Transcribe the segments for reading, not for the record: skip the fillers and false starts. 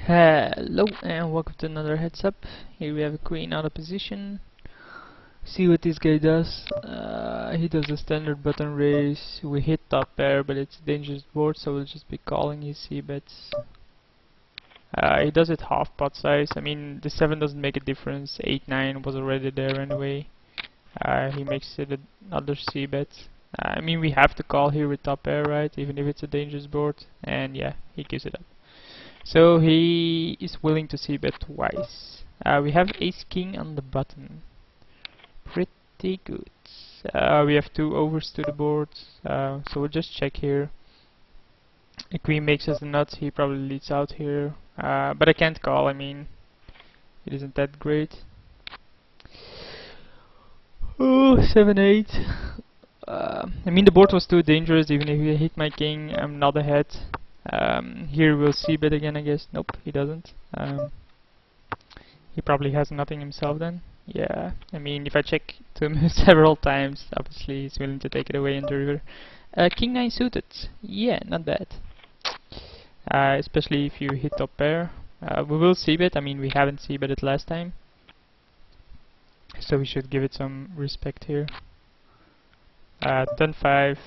Hello and welcome to another heads up. Here we have a queen out of position. See what this guy does. He does a standard button raise. We hit top pair, but it's a dangerous board, so we'll just be calling his c-bets. He does it half pot size. I mean, the 7 doesn't make a difference. 8-9 was already there anyway. He makes it another c-bet. I mean, we have to call here with top pair, right? Even if it's a dangerous board. And yeah, he gives it up. So he is willing to c-bet twice. We have ace-king on the button. Pretty good. We have 2 overs to the board, so we'll just check here. The queen makes us a nut, he probably leads out here. But I can't call, I mean, it isn't that great. Oh, 7-8. I mean, the board was too dangerous, even if he hit my king, I'm not ahead. Here we'll c-bet again, I guess. Nope, he doesn't. He probably has nothing himself then. Yeah, I mean, if I check to him several times, obviously he's willing to take it away in the river. King 9 suited. Yeah, not bad. Especially if you hit top pair. We will c-bet. I mean, we haven't c-betted last time, so we should give it some respect here. 10-5.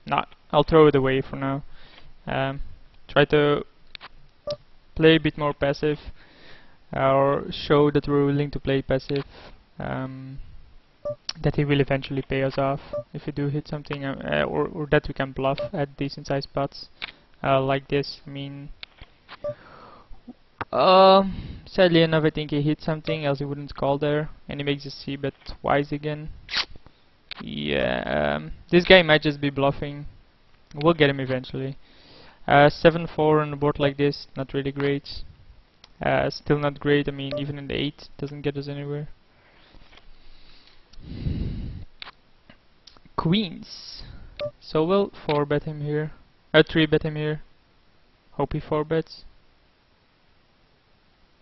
Not. I'll throw it away for now. Try to play a bit more passive, or show that we're willing to play passive. That he will eventually pay us off if we do hit something, or that we can bluff at decent sized pots like this. I mean, sadly enough, I think he hit something, else he wouldn't call there, and he makes a c-bet twice again. Yeah, this guy might just be bluffing. We'll get him eventually. 7-4 on a board like this, not really great. Still not great. I mean, even in the 8 doesn't get us anywhere. Queens. So we'll 4-bet him here. 3-bet him here. Hope he 4-bets.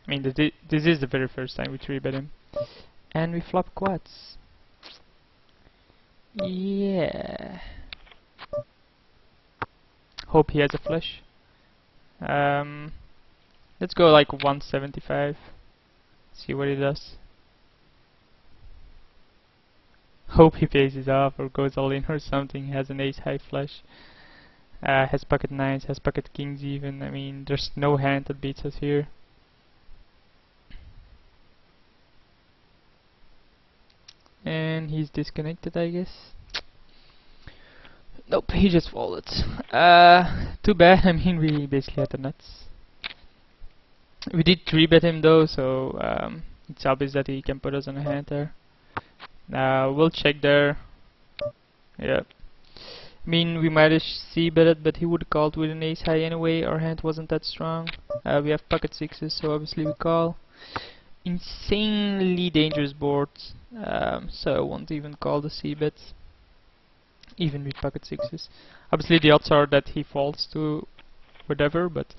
I mean, this is the very first time we 3-bet him. And we flop quads. Yeah. Hope he has a flush. Let's go like 175. See what he does. Hope he pays it off or goes all in or something. Has an ace high flush. Has pocket 9s, has pocket kings even. I mean, there's no hand that beats us here. And he's disconnected, I guess. Nope, he just folded. Too bad. I mean, we basically had the nuts. We did 3-bet him though, so it's obvious that he can put us on a hand there. We'll check there. Yeah. I mean, we might have c-betted, but he would have called with an ace high anyway. Our hand wasn't that strong. We have pocket 6s, so obviously we call. Insanely dangerous board, so I won't even call the c-bet, even with pocket 6s. Obviously the odds are that he falls to whatever, but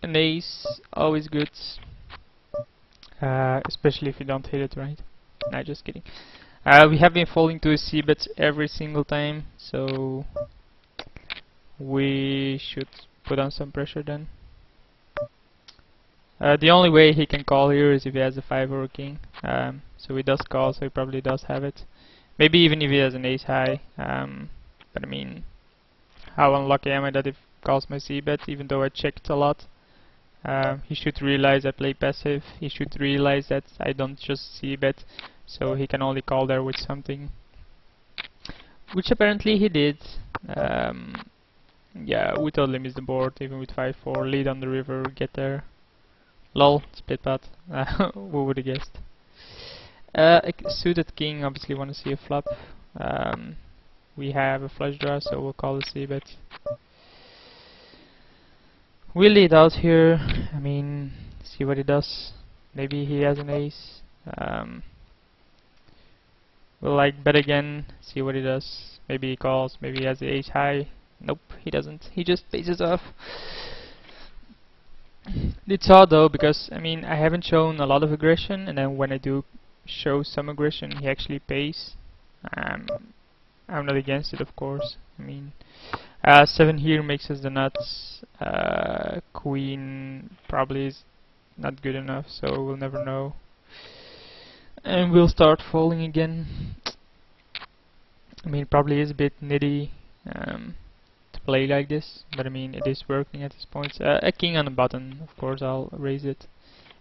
an ace, always good. Especially if you don't hit it right. Nah, just kidding. We have been falling to his c-bets every single time, so we should put on some pressure then. The only way he can call here is if he has a 5 or a king. So he does call, so he probably does have it. Maybe even if he has an ace high. But I mean, how unlucky am I that he calls my c-bet, even though I checked a lot. He should realize I play passive. He should realize that I don't just c-bet, so he can only call there with something. Which apparently he did. Yeah, we totally missed the board, even with 5-4, lead on the river, get there. Lol, split pot. Who would have guessed? A suited king, obviously want to see a flop. We have a flush draw, so we'll call the c-bet. We'll lead out here. I mean, see what he does. Maybe he has an ace. We'll like bet again, see what he does. Maybe he calls, maybe he has the ace high. Nope, he doesn't. He just pays us off. It's odd though, because I mean, I haven't shown a lot of aggression, and then when I do show some aggression, he actually pays. I'm not against it, of course. I mean, 7 here makes us the nuts. Queen probably is not good enough, so we'll never know. And we'll start folding again. I mean, probably is a bit nitty to play like this, but I mean, it is working at this point. A king on the button, of course, I'll raise it.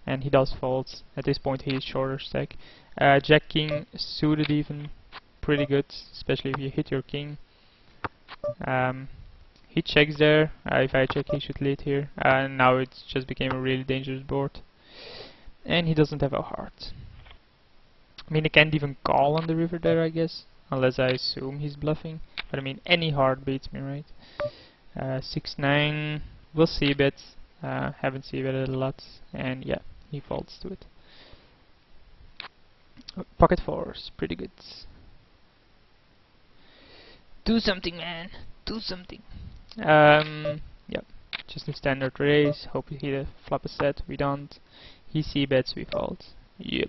And he does folds. At this point, he is shorter stack. Jack king suited even pretty good, especially if you hit your king. He checks there. If I check, he should lead here. And now it just became a really dangerous board. And he doesn't have a heart. I mean, I can't even call on the river there, I guess, unless I assume he's bluffing. But I mean, any heart beats me, right? 6-9. We'll see bet. Haven't seen bet a lot, and yeah, he folds to it. Pocket fours, pretty good. Do something, man. Do something. Yep. Just a standard raise. Hope he hit a flop a set. We don't. He c bets. We fold. Yep.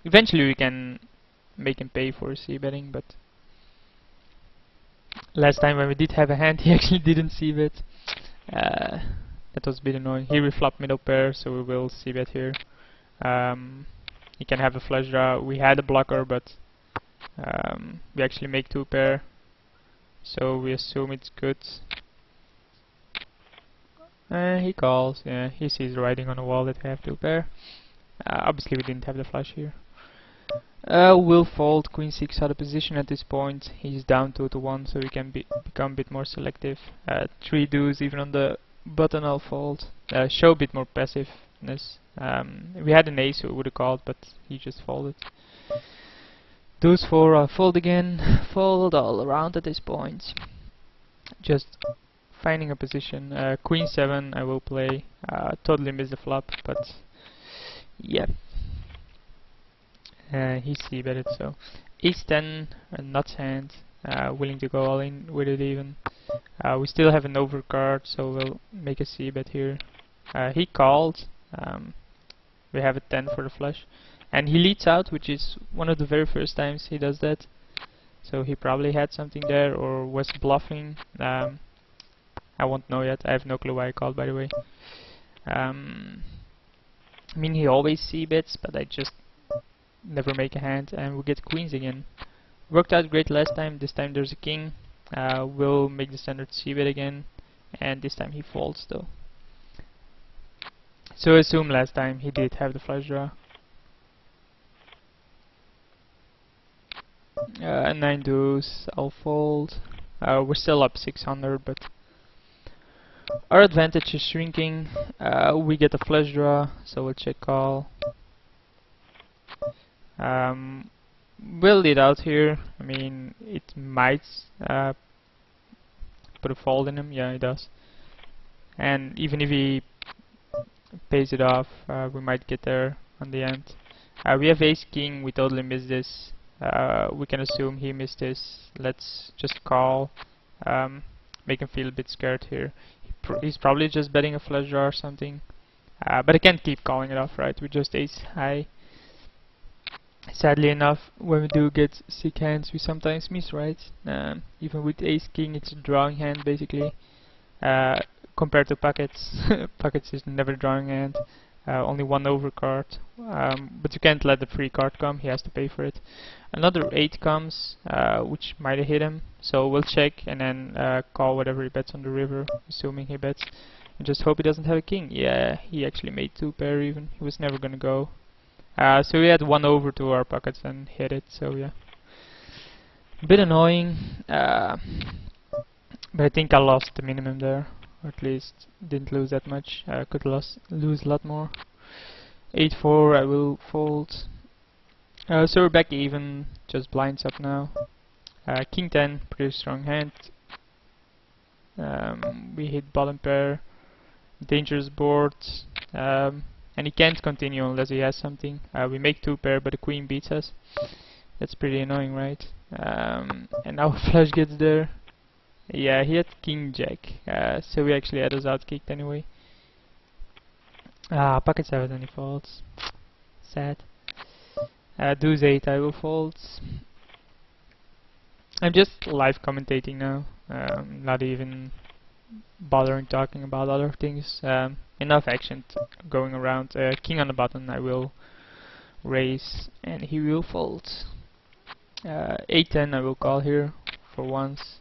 Eventually we can make him pay for c betting, but last time when we did have a hand, he actually didn't c bet. That was a bit annoying. Here we flop middle pair, so we will c bet here. He can have a flush draw. We had a blocker, but we actually make 2 pair, so we assume it's good. He calls. Yeah, he sees writing on the wall that we have 2 pair. Obviously we didn't have the flush here. We'll fold queen 6 out of position at this point. He's down 2-1, so we can become a bit more selective. 3 deuce even on the button, I'll fold. Show a bit more passiveness. We had an ace, so we would have called, but he just folded. Deuce 4, I'll fold again. Fold all around at this point. Just finding a position. Queen 7, I will play. Totally missed the flop, but yeah. He c betted, so ace 10, a nuts hand. Willing to go all in with it even. We still have an overcard, so we'll make a c bet here. He called. We have a 10 for the flush. And he leads out, which is one of the very first times he does that. So he probably had something there or was bluffing. I won't know yet. I have no clue why I called, by the way. I mean, he always c-bets, but I just never make a hand, and we get queens again. Worked out great last time. This time there's a king. We'll make the standard c-bet again, and this time he folds though. So assume last time he did have the flush draw. 9 deuce, I'll fold. We're still up 600, but our advantage is shrinking. We get a flush draw, so we'll check call. We'll lead out here. I mean, it might put a fold in him. Yeah, it does. And even if he pays it off, we might get there on the end. We have ace king. We totally missed this. We can assume he missed this. Let's just call. Make him feel a bit scared here. He's probably just betting a flush draw or something. But I can't keep calling it off, right? We're just ace high. Sadly enough, when we do get sick hands, we sometimes miss, right? Even with ace king, it's a drawing hand basically. Compared to pockets, pockets is never a drawing hand. Only one overcard. But you can't let the free card come. He has to pay for it. Another 8 comes, which might have hit him. So we'll check and then call whatever he bets on the river, assuming he bets. And just hope he doesn't have a king. Yeah, he actually made 2 pair even. He was never gonna go. So we had 1 over to our pockets and hit it, so yeah. A bit annoying, but I think I lost the minimum there, or at least didn't lose that much. Could lose a lot more. 8-4, I will fold. So we're back even, just blinds up now. King 10, pretty strong hand. We hit bottom pair, dangerous board. And he can't continue unless he has something. We make 2 pair, but the queen beats us. That's pretty annoying, right? And now flush gets there. Yeah, he had king jack. So we actually had us out kicked anyway. Pocket 7 and he folds. Sad. Deuce 8, I will fold. I'm just live commentating now, not even bothering talking about other things. Enough action going around. King on the button, I will raise and he will fold. 8-10 I will call here for once.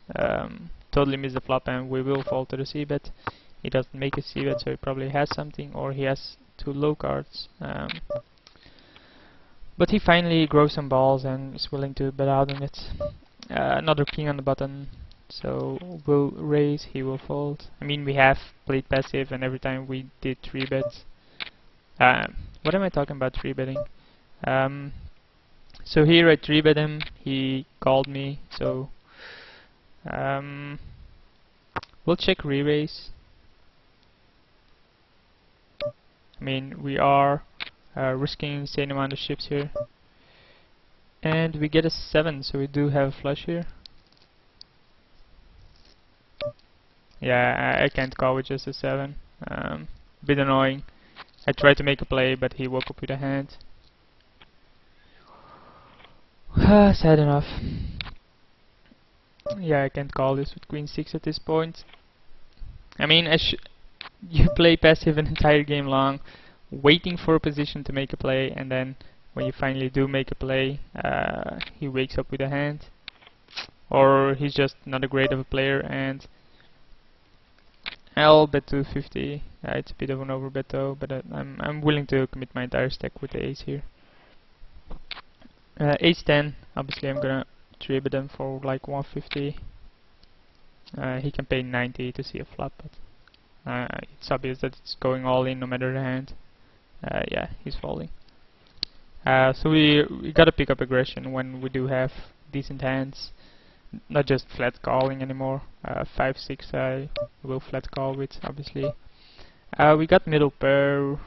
Totally miss the flop and we will fold to the c-bet. He doesn't make a c-bet, so he probably has something, or he has two low cards. But he finally grows some balls and is willing to bet out on it. Another king on the button, so we'll raise, he will fold. I mean, we have played passive and every time we did 3-bets. What am I talking about 3-betting? So here I 3-bet him, he called me, so we'll check re-raise. I mean, we are risking an insane amount of chips here. And we get a 7, so we do have a flush here. Yeah, I can't call with just a 7. Bit annoying. I tried to make a play, but he woke up with a hand. Sad enough. Yeah, I can't call this with queen 6 at this point. I mean, you play passive an entire game long, waiting for a position to make a play, and then when you finally do make a play, he wakes up with a hand. Or he's just not a great of a player, and I'll bet 250. It's a bit of an overbet though, but I'm willing to commit my entire stack with the ace here. Ace 10, obviously I'm gonna 3-bet him for like 150. He can pay 90 to see a flop, but it's obvious that it's going all in no matter the hand. Yeah, he's folding. So we gotta pick up aggression when we do have decent hands, not just flat calling anymore. 5-6 I will flat call with, obviously. We got middle pair,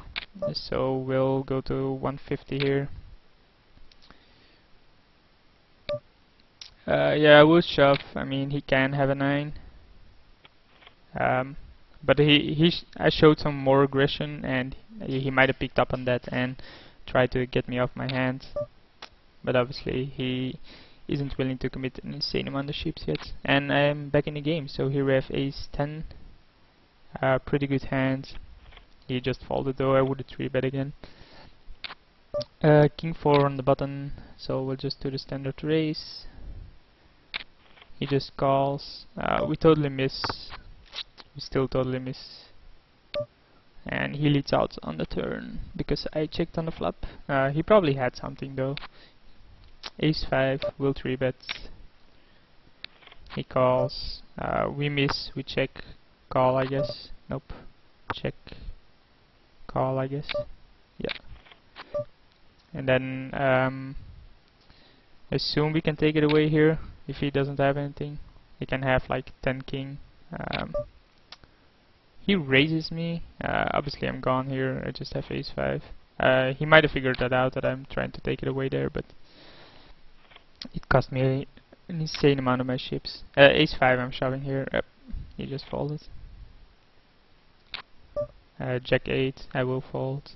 so we'll go to 150 here. Yeah, I will shove. I mean, he can have a 9. But I showed some more aggression, and he might have picked up on that and tried to get me off my hand. But obviously, he isn't willing to commit an insane amount of chips yet. And I'm back in the game, so here we have ace 10. Pretty good hand. He just folded though, I would have 3-bet again. King 4 on the button, so we'll just do the standard raise. He just calls. We totally miss. We still totally miss. And he leads out on the turn because I checked on the flop. He probably had something though. Ace 5, will 3-bet. He calls. We miss, we check. Call, I guess. Nope. Check. Call, I guess. Yeah. And then assume we can take it away here. If he doesn't have anything, he can have like 10 king. He raises me. Obviously I'm gone here. I just have ace 5. He might have figured that out, that I'm trying to take it away there, but it cost me an insane amount of my chips. Ace 5 I'm shoving here. He just folded. Jack 8 I will fold.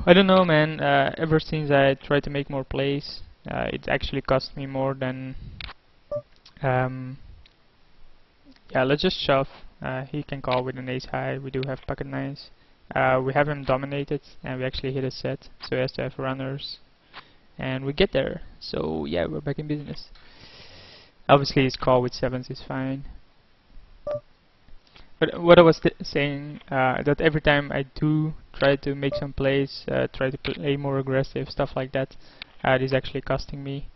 I don't know, man. Ever since I tried to make more plays, it actually cost me more than yeah, let's just shove. He can call with an ace high. We do have pocket nines. We have him dominated, and we actually hit a set, so he has to have runners, and we get there. So yeah, we're back in business. Obviously, his call with 7s is fine. But what I was saying, that every time I do try to make some plays, try to play more aggressive, stuff like that, it is actually costing me.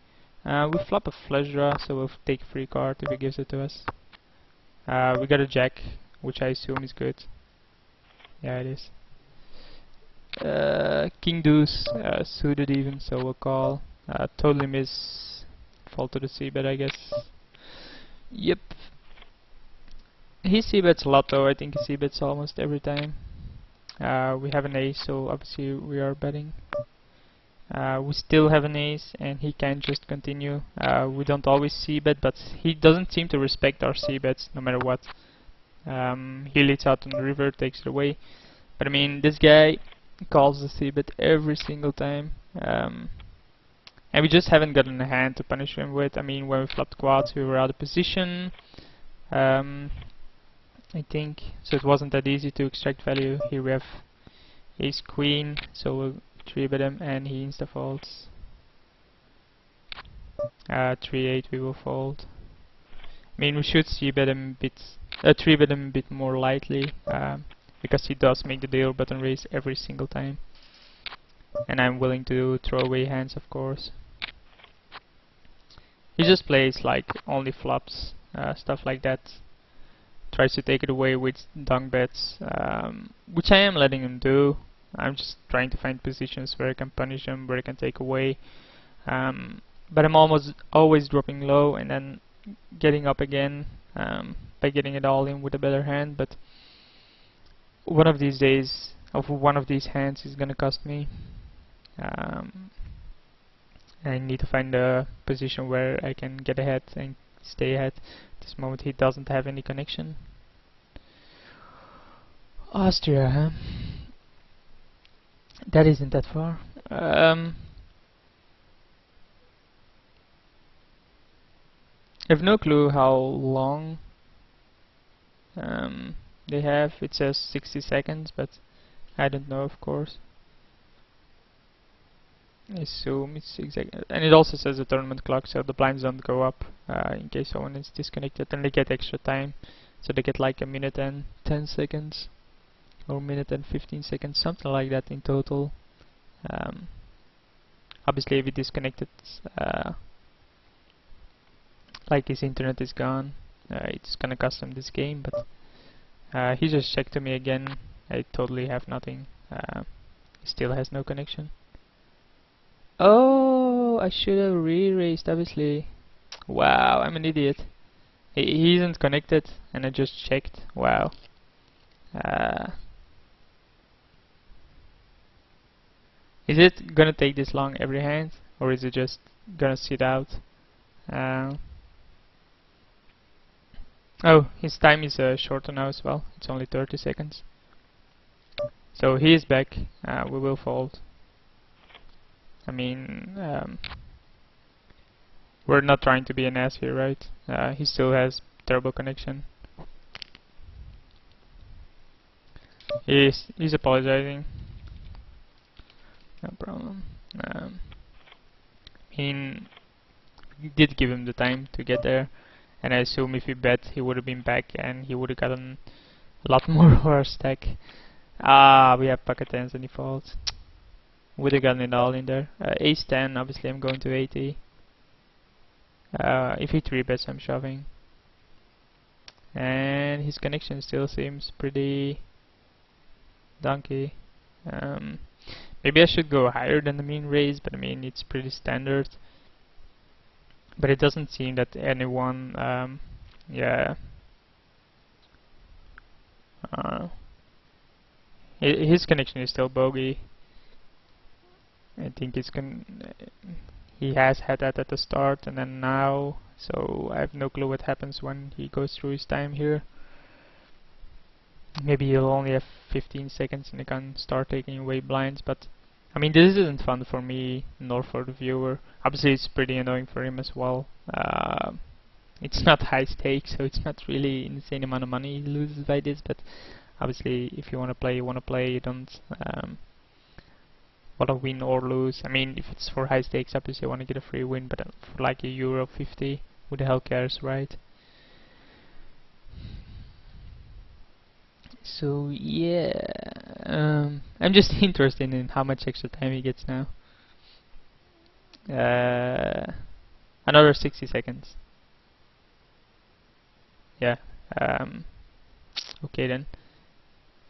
We flop a flush draw, so we'll take a free card if he gives it to us. We got a jack, which I assume is good. Yeah, it is. King deuce, suited even, so we'll call. Totally miss. Fall to the c-bet, I guess. Yep. He c-bets a lot though. I think he c-bets almost every time. We have an ace, so obviously we are betting. We still have an ace, and he can just continue. We don't always c-bet, but he doesn't seem to respect our c-bets no matter what. He leads out on the river, takes it away. But I mean, this guy calls the c-bet every single time. And we just haven't gotten a hand to punish him with. I mean, when we flopped quads, we were out of position. I think so. It wasn't that easy to extract value. Here we have ace queen, so we'll 3-bet him, and he insta folds. 3-8 we will fold. I mean, we should c-bet him a bit, 3-bet him a bit more lightly, because he does make the deal button raise every single time. And I'm willing to throw away hands, of course. He just plays like only flops, stuff like that. Tries to take it away with dunk bets, which I am letting him do. I'm just trying to find positions where I can punish him, where I can take away. But I'm almost always dropping low and then getting up again by getting it all in with a better hand. But one of these days, of one of these hands, is gonna cost me. I need to find a position where I can get ahead and stay ahead. At this moment he doesn't have any connection. Austria, huh? That isn't that far. I have no clue how long they have. It says 60 seconds, but I don't know, of course. I assume it's exactly, and it also says the tournament clock, so the blinds don't go up in case someone is disconnected, and they get extra time, so they get like a minute and 10 seconds, or minute and 15 seconds, something like that in total. Obviously, if he disconnected, like his internet is gone, it's gonna cost him this game. But he just checked to me again. I totally have nothing. He still has no connection. Oh, I should have re-raised, obviously. Wow, I'm an idiot. He isn't connected, and I just checked. Wow. Is it gonna take this long every hand, or is it just gonna sit out? Oh, his time is shorter now as well. It's only 30 seconds. So he is back. We will fold. I mean, we're not trying to be an ass here, right? He still has terrible connection. He's apologizing. No problem. He did give him the time to get there, and I assume if he bet, he would have been back and he would have gotten a lot more of our stack. We have pocket tens and he folds. Would have gotten it all in there. Ace 10, obviously I'm going to 80. If he 3-bets, I'm shoving. And his connection still seems pretty donkey. Maybe I should go higher than the mean raise, but I mean it's pretty standard. But it doesn't seem that anyone, yeah. His connection is still bogey. I think he has had that at the start and then now, so I have no clue what happens when he goes through his time here. Maybe he'll only have 15 seconds and he can start taking away blinds, but I mean this isn't fun for me nor for the viewer. Obviously it's pretty annoying for him as well. It's not high stakes, so it's not really insane amount of money he loses by this, but obviously if you want to play, you don't want to win or lose. I mean, if it's for high stakes, obviously I want to get a free win, but for like a €50, who the hell cares, right? So yeah, I'm just interested in how much extra time he gets now. Another 60 seconds. Yeah. Okay then.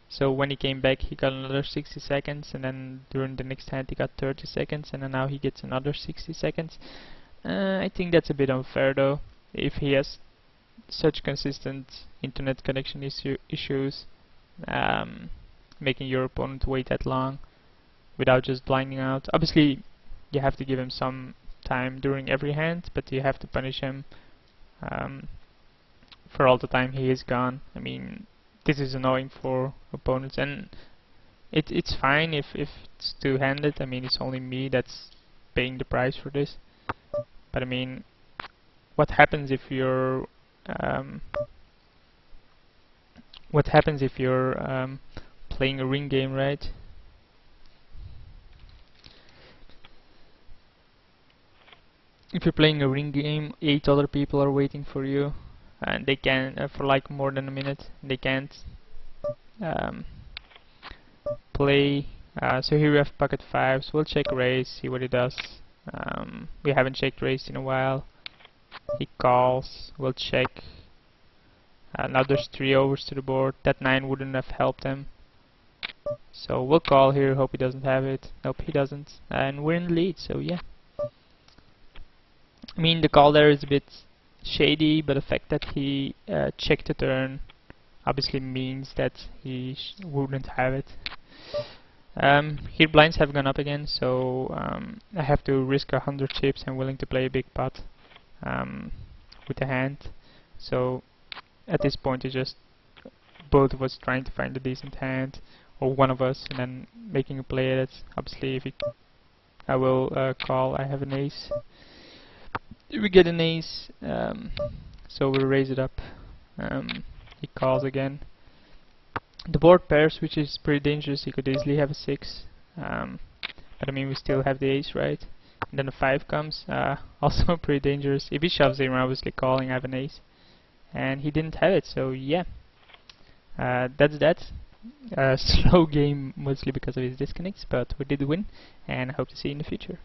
So when he came back, he got another 60 seconds, and then during the next hand he got 30 seconds, and then now he gets another 60 seconds. I think that's a bit unfair though. If he has such consistent internet connection issues, making your opponent wait that long without just blinding out. Obviously, you have to give him some time during every hand, but you have to punish him for all the time he is gone. I mean, this is annoying for opponents, and it's fine if it's two-handed. I mean, it's only me that's paying the price for this. But I mean, what happens if you're playing a ring game, right? If you're playing a ring game, 8 other people are waiting for you, and they can for like more than a minute. They can't play. So here we have pocket fives. We'll check raise, see what he does. We haven't checked raise in a while. He calls. We'll check. Now there's 3 overs to the board. That 9 wouldn't have helped him. So we'll call here. Hope he doesn't have it. Nope, he doesn't. And we're in the lead. So yeah. I mean, the call there is a bit shady, but the fact that he checked the turn obviously means that he wouldn't have it. Here blinds have gone up again, so I have to risk 100 chips. I'm willing to play a big pot with the hand. So at this point it's just both of us trying to find a decent hand, or one of us, and then making a play at it. Obviously if I will call. I have an ace. We get an ace, so we'll raise it up. He calls again. The board pairs, which is pretty dangerous. He could easily have a 6, but I mean we still have the ace, right? And then a 5 comes, also pretty dangerous. If he shoves in, we're obviously calling. I have an ace, and he didn't have it, so yeah. That's that. Slow game, mostly because of his disconnects, but we did win, and I hope to see you in the future.